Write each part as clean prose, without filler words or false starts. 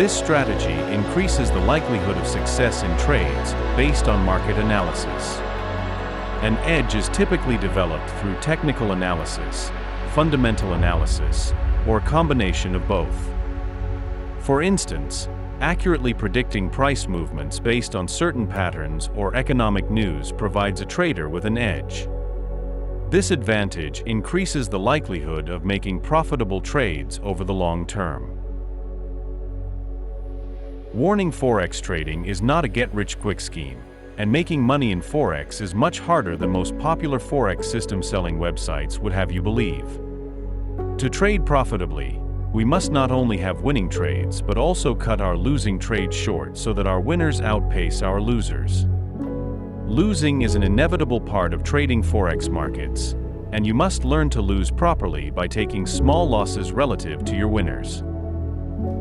This strategy increases the likelihood of success in trades based on market analysis. An edge is typically developed through technical analysis, fundamental analysis, or a combination of both. For instance, accurately predicting price movements based on certain patterns or economic news provides a trader with an edge. This advantage increases the likelihood of making profitable trades over the long term. Warning: Forex trading is not a get-rich-quick scheme, and making money in Forex is much harder than most popular Forex system selling websites would have you believe. To trade profitably, we must not only have winning trades but also cut our losing trades short so that our winners outpace our losers. Losing is an inevitable part of trading Forex markets, and you must learn to lose properly by taking small losses relative to your winners.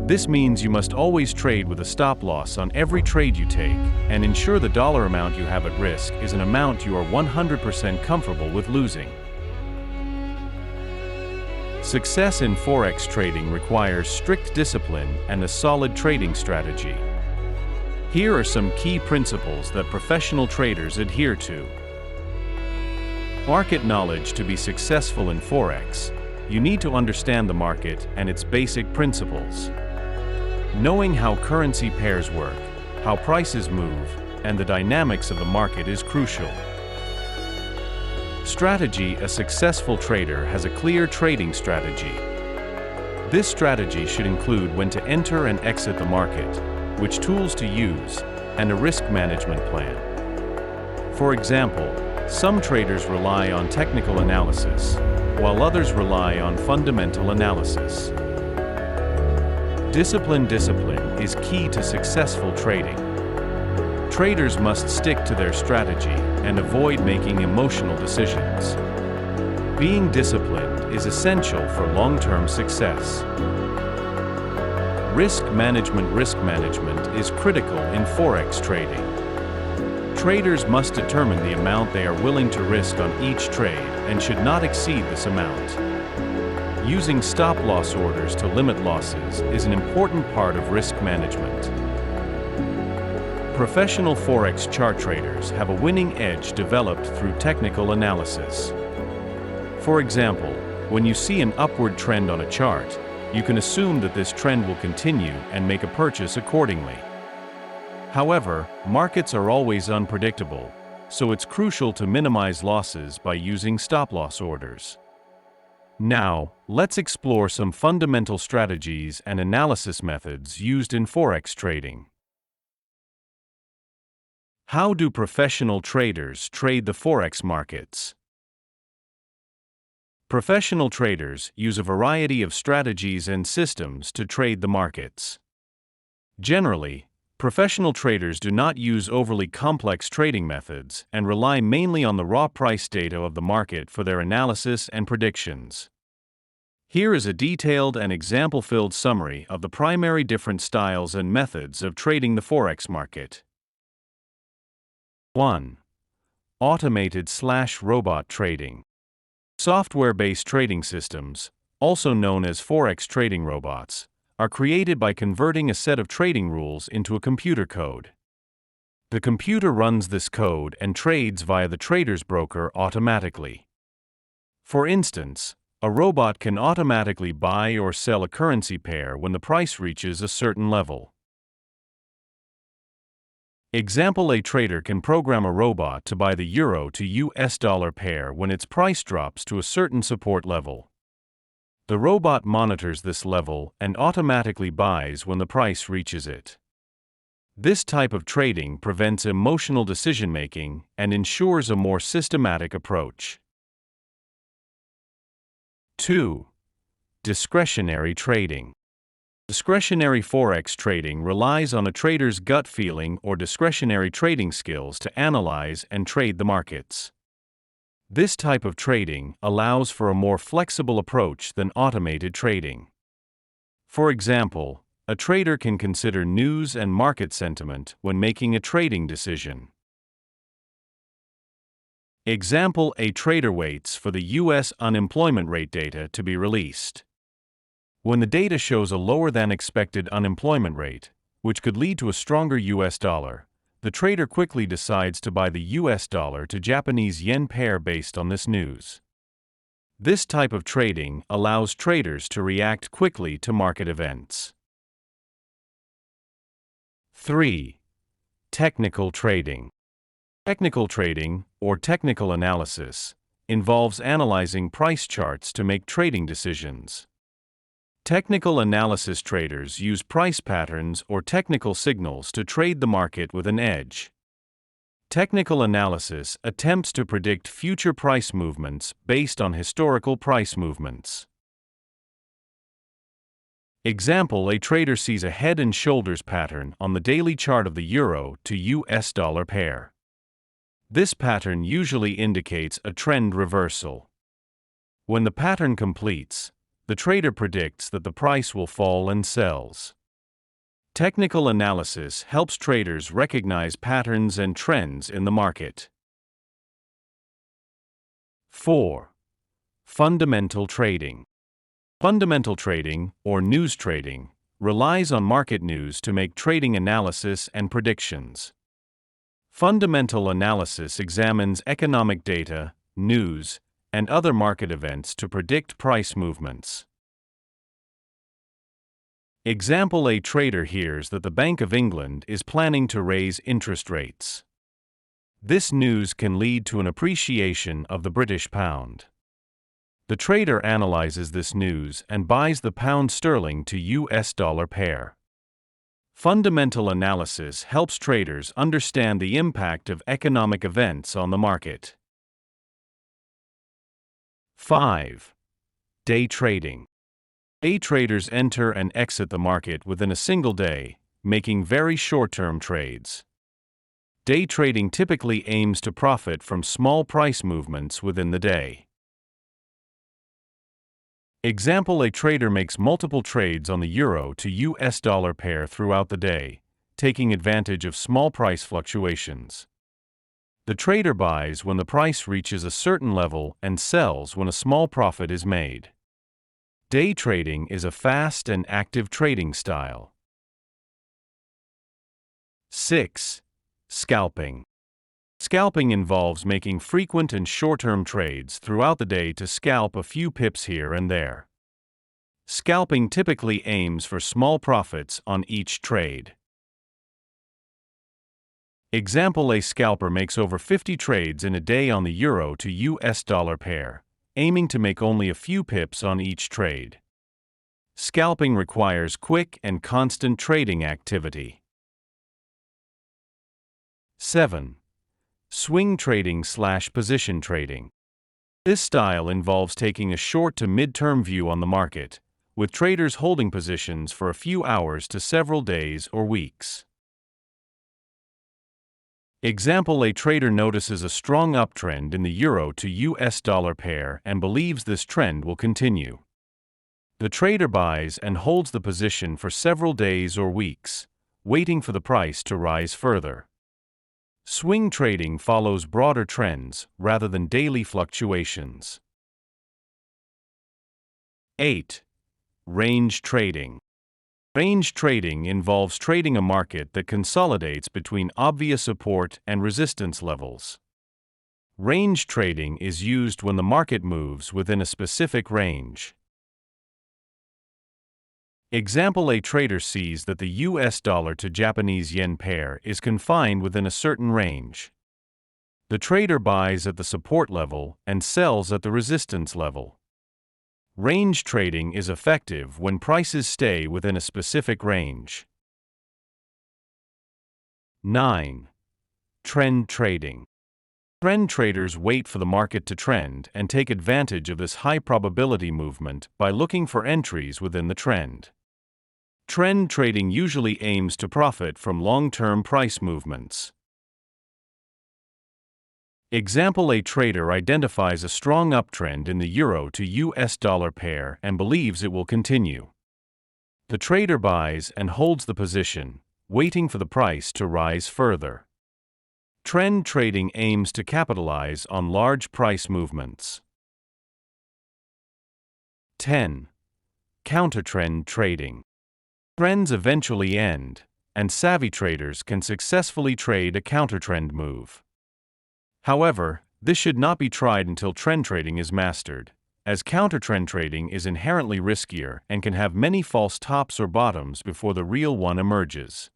This means you must always trade with a stop loss on every trade you take and ensure the dollar amount you have at risk is an amount you are 100% comfortable with losing. Success in Forex trading requires strict discipline and a solid trading strategy. Here are some key principles that professional traders adhere to. Market knowledge: to be successful in Forex, you need to understand the market and its basic principles. Knowing how currency pairs work, how prices move, and the dynamics of the market is crucial. Strategy: a successful trader has a clear trading strategy. This strategy should include when to enter and exit the market, which tools to use, and a risk management plan. For example, some traders rely on technical analysis, while others rely on fundamental analysis. Discipline is key to successful trading. Traders must stick to their strategy and avoid making emotional decisions. Being disciplined is essential for long-term success. Risk management is critical in Forex trading. Traders must determine the amount they are willing to risk on each trade and should not exceed this amount. Using stop-loss orders to limit losses is an important part of risk management. Professional Forex chart traders have a winning edge developed through technical analysis. For example, when you see an upward trend on a chart, you can assume that this trend will continue and make a purchase accordingly. However, markets are always unpredictable, so it's crucial to minimize losses by using stop-loss orders. Now, let's explore some fundamental strategies and analysis methods used in Forex trading. How do professional traders trade the Forex markets? Professional traders use a variety of strategies and systems to trade the markets. Generally, professional traders do not use overly complex trading methods and rely mainly on the raw price data of the market for their analysis and predictions. Here is a detailed and example-filled summary of the primary different styles and methods of trading the Forex market. 1. Automated/robot trading. Software-based trading systems, also known as Forex trading robots, are created by converting a set of trading rules into a computer code. The computer runs this code and trades via the trader's broker automatically. For instance, a robot can automatically buy or sell a currency pair when the price reaches a certain level. Example: a trader can program a robot to buy the euro to US dollar pair when its price drops to a certain support level. The robot monitors this level and automatically buys when the price reaches it. This type of trading prevents emotional decision-making and ensures a more systematic approach. 2. Discretionary trading. Discretionary Forex trading relies on a trader's gut feeling or discretionary trading skills to analyze and trade the markets. This type of trading allows for a more flexible approach than automated trading. For example, a trader can consider news and market sentiment when making a trading decision. Example: a trader waits for the U.S. unemployment rate data to be released. When the data shows a lower than expected unemployment rate, which could lead to a stronger US dollar, the trader quickly decides to buy the US dollar to Japanese yen pair based on this news. This type of trading allows traders to react quickly to market events. 3. Technical trading. Technical trading, or technical analysis, involves analyzing price charts to make trading decisions. Technical analysis traders use price patterns or technical signals to trade the market with an edge. Technical analysis attempts to predict future price movements based on historical price movements. Example: a trader sees a head and shoulders pattern on the daily chart of the euro to US dollar pair. This pattern usually indicates a trend reversal. When the pattern completes, the trader predicts that the price will fall and sells. Technical analysis helps traders recognize patterns and trends in the market. 4. Fundamental trading. Fundamental trading, or news trading, relies on market news to make trading analysis and predictions. Fundamental analysis examines economic data, news, and other market events to predict price movements. Example: a trader hears that the Bank of England is planning to raise interest rates. This news can lead to an appreciation of the British pound. The trader analyzes this news and buys the pound sterling to US dollar pair. Fundamental analysis helps traders understand the impact of economic events on the market. 5. Day trading. Day traders enter and exit the market within a single day, making very short-term trades. Day trading typically aims to profit from small price movements within the day. Example: a trader makes multiple trades on the euro to US dollar pair throughout the day, taking advantage of small price fluctuations. The trader buys when the price reaches a certain level and sells when a small profit is made. Day trading is a fast and active trading style. 6. Scalping. Scalping involves making frequent and short-term trades throughout the day to scalp a few pips here and there. Scalping typically aims for small profits on each trade. Example: a scalper makes over 50 trades in a day on the euro to US dollar pair, aiming to make only a few pips on each trade. Scalping requires quick and constant trading activity. 7. Swing trading/position trading. This style involves taking a short to mid-term view on the market, with traders holding positions for a few hours to several days or weeks. Example: a trader notices a strong uptrend in the euro to US dollar pair and believes this trend will continue. The trader buys and holds the position for several days or weeks, waiting for the price to rise further. Swing trading follows broader trends rather than daily fluctuations. 8. Range trading. Range trading involves trading a market that consolidates between obvious support and resistance levels. Range trading is used when the market moves within a specific range. Example: a trader sees that the US dollar to Japanese yen pair is confined within a certain range. The trader buys at the support level and sells at the resistance level. Range trading is effective when prices stay within a specific range. 9. Trend trading. Trend traders wait for the market to trend and take advantage of this high probability movement by looking for entries within the trend. Trend trading usually aims to profit from long-term price movements. Example: a trader identifies a strong uptrend in the euro to US dollar pair and believes it will continue. The trader buys and holds the position, waiting for the price to rise further. Trend trading aims to capitalize on large price movements. 10. Counter-trend trading. Trends eventually end, and savvy traders can successfully trade a counter-trend move. However, this should not be tried until trend trading is mastered, as counter-trend trading is inherently riskier and can have many false tops or bottoms before the real one emerges.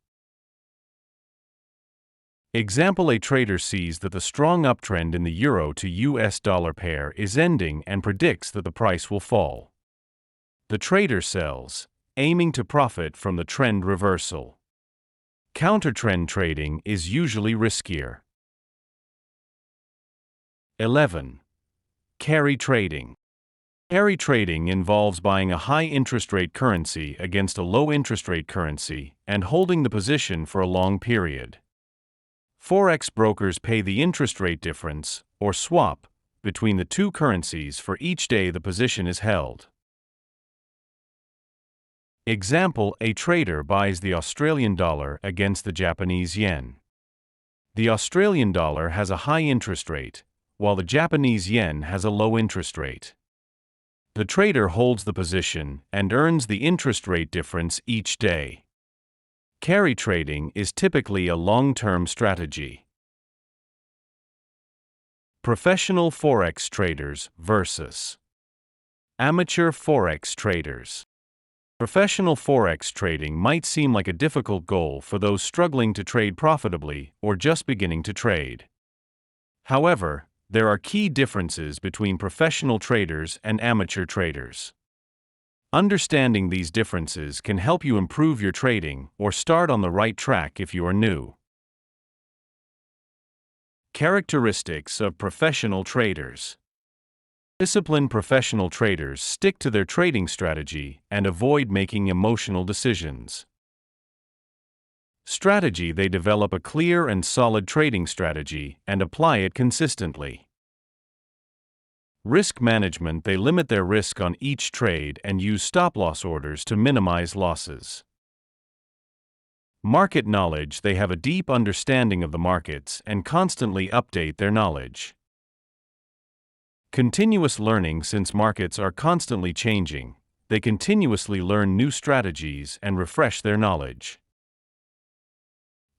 Example: a trader sees that the strong uptrend in the euro to US dollar pair is ending and predicts that the price will fall. The trader sells, aiming to profit from the trend reversal. Counter-trend trading is usually riskier. 11. Carry trading. Carry trading involves buying a high interest rate currency against a low interest rate currency and holding the position for a long period. Forex brokers pay the interest rate difference, or swap, between the two currencies for each day the position is held. Example: a trader buys the Australian dollar against the Japanese yen. The Australian dollar has a high interest rate, while the Japanese yen has a low interest rate. The trader holds the position and earns the interest rate difference each day. Carry trading is typically a long-term strategy. Professional Forex traders versus amateur Forex traders. Professional Forex trading might seem like a difficult goal for those struggling to trade profitably or just beginning to trade. However, there are key differences between professional traders and amateur traders. Understanding these differences can help you improve your trading or start on the right track if you are new. Characteristics of professional traders. Disciplined professional traders stick to their trading strategy and avoid making emotional decisions. Strategy: they develop a clear and solid trading strategy and apply it consistently. Risk management: they limit their risk on each trade and use stop-loss orders to minimize losses. Market knowledge: they have a deep understanding of the markets and constantly update their knowledge. Continuous learning: since markets are constantly changing, they continuously learn new strategies and refresh their knowledge.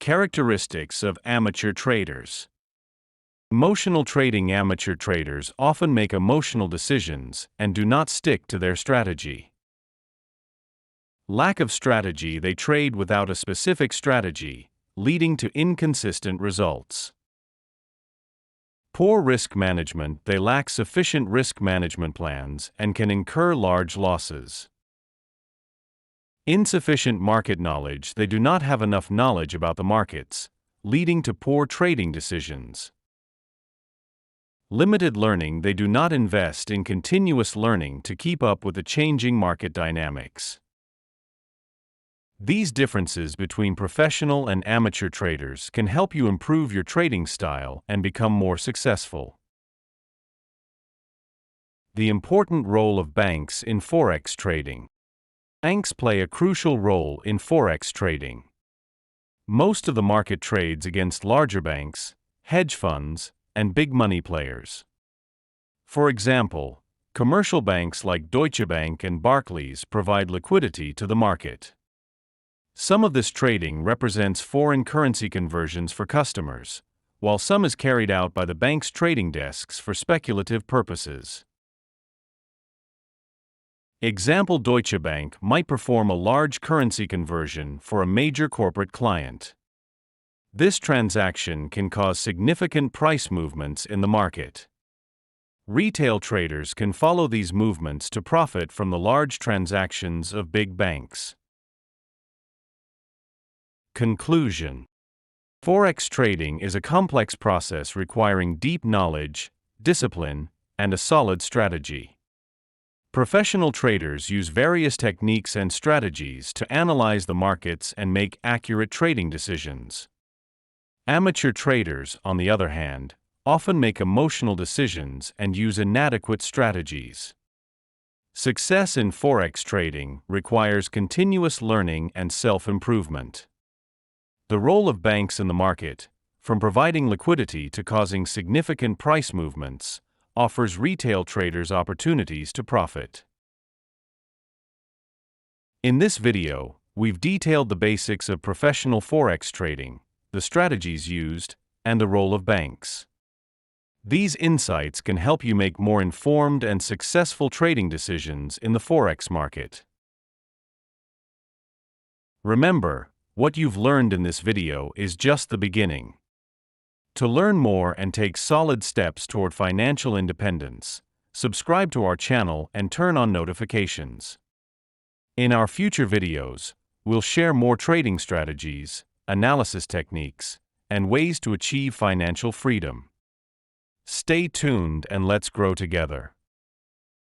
Characteristics of amateur traders. Emotional trading: amateur traders often make emotional decisions and do not stick to their strategy. Lack of strategy: they trade without a specific strategy, leading to inconsistent results. Poor risk management: they lack sufficient risk management plans and can incur large losses. Insufficient market knowledge: they do not have enough knowledge about the markets, leading to poor trading decisions. Limited learning: they do not invest in continuous learning to keep up with the changing market dynamics. These differences between professional and amateur traders can help you improve your trading style and become more successful. The important role of banks in Forex trading. Banks play a crucial role in Forex trading. Most of the market trades against larger banks, hedge funds, and big money players. For example, commercial banks like Deutsche Bank and Barclays provide liquidity to the market. Some of this trading represents foreign currency conversions for customers, while some is carried out by the bank's trading desks for speculative purposes. Example: Deutsche Bank might perform a large currency conversion for a major corporate client. This transaction can cause significant price movements in the market. Retail traders can follow these movements to profit from the large transactions of big banks. Conclusion: Forex trading is a complex process requiring deep knowledge, discipline, and a solid strategy. Professional traders use various techniques and strategies to analyze the markets and make accurate trading decisions. Amateur traders, on the other hand, often make emotional decisions and use inadequate strategies. Success in Forex trading requires continuous learning and self-improvement. The role of banks in the market, from providing liquidity to causing significant price movements, offers retail traders opportunities to profit. In this video, we've detailed the basics of professional Forex trading, the strategies used, and the role of banks. These insights can help you make more informed and successful trading decisions in the Forex market. Remember, what you've learned in this video is just the beginning. To learn more and take solid steps toward financial independence, subscribe to our channel and turn on notifications. In our future videos, we'll share more trading strategies, analysis techniques, and ways to achieve financial freedom. Stay tuned and let's grow together.